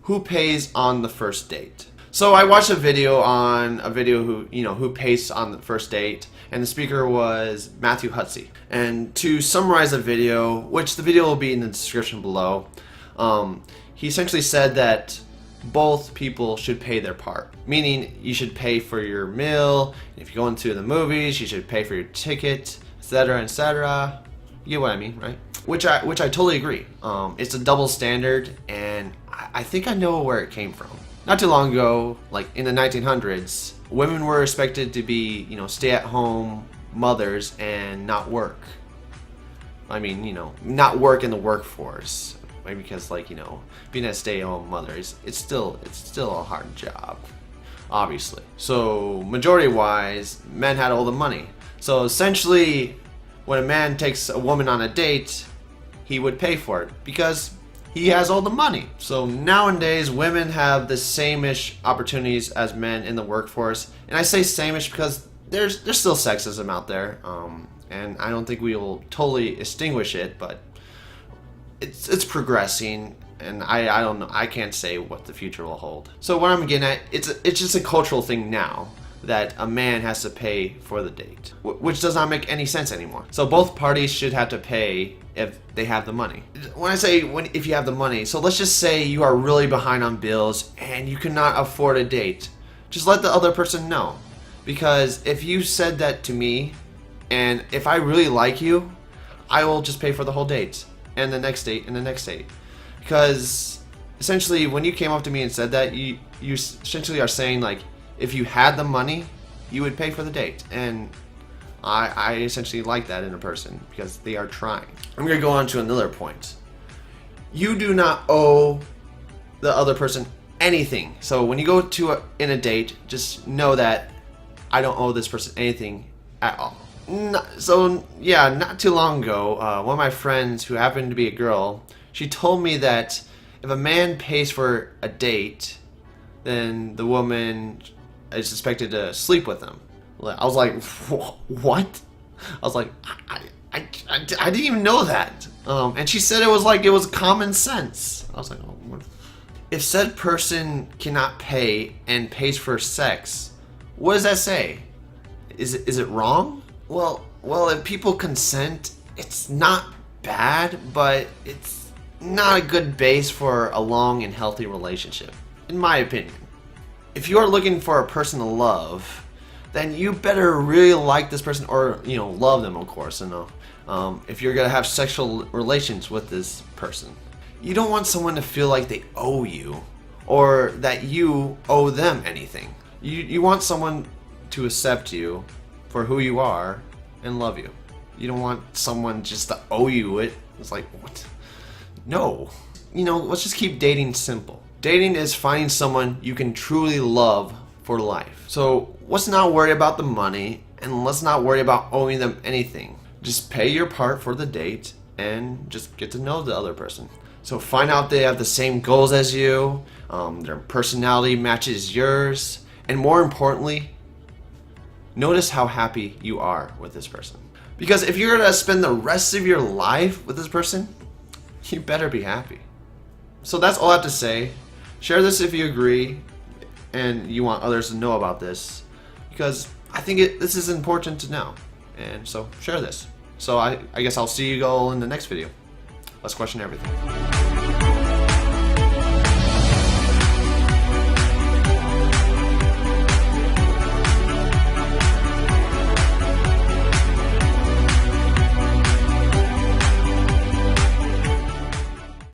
who pays on the first date. So I watched a video who pays on the first date, and the speaker was Matthew Hussey. And to summarize the video, which the video will be in the description below, he essentially said that both people should pay their part. Meaning you should pay for your meal, if you go into the movies, you should pay for your ticket, etc., etc. You get what I mean, right? Which I totally agree. It's a double standard, and I think I know where it came from. Not too long ago, like in the 1900s, women were expected to be, stay-at-home mothers and not work. I mean, not work in the workforce. Maybe because, being a stay-at-home mother it's still a hard job, obviously. So majority-wise, men had all the money. So essentially, when a man takes a woman on a date, he would pay for it because he has all the money. So nowadays, women have the same-ish opportunities as men in the workforce. And I say same-ish because there's still sexism out there. And I don't think we will totally extinguish it, but it's progressing. And I don't know. I can't say what the future will hold. So what I'm getting at, it's just a cultural thing now that a man has to pay for the date, which does not make any sense anymore. So both parties should have to pay if they have the money. When I say if you have the money, so let's just say you are really behind on bills and you cannot afford a date. Just let the other person know. Because if you said that to me, and if I really like you, I will just pay for the whole date, and the next date, and the next date. Because essentially, when you came up to me and said that, you essentially are saying, like, if you had the money, you would pay for the date. And I essentially like that in a person because they are trying. I'm going to go on to another point. You do not owe the other person anything. So when you go to in a date, just know that I don't owe this person anything at all. So yeah, not too long ago, one of my friends who happened to be a girl, she told me that if a man pays for a date, then the woman is expected to sleep with him. I was like, what? I was like, I didn't even know that. And she said it was common sense. I was like, oh, what? If said person cannot pay and pays for sex, what does that say? Is it wrong? Well, if people consent, it's not bad, but it's not a good base for a long and healthy relationship, in my opinion. If you are looking for a person to love, then you better really like this person, or love them, of course. And if you're gonna have sexual relations with this person, you don't want someone to feel like they owe you, or that you owe them anything. You want someone to accept you for who you are and love you. You don't want someone just to owe you it. It's like, what? No. Let's just keep dating simple. Dating is finding someone you can truly love for life. So let's not worry about the money, and let's not worry about owing them anything. Just pay your part for the date and just get to know the other person. So find out they have the same goals as you, their personality matches yours, and more importantly, notice how happy you are with this person. Because if you're gonna spend the rest of your life with this person, you better be happy. So that's all I have to say. Share this if you agree and you want others to know about this, because I think this is important to know. And so share this. So I guess I'll see you all in the next video. Let's question everything.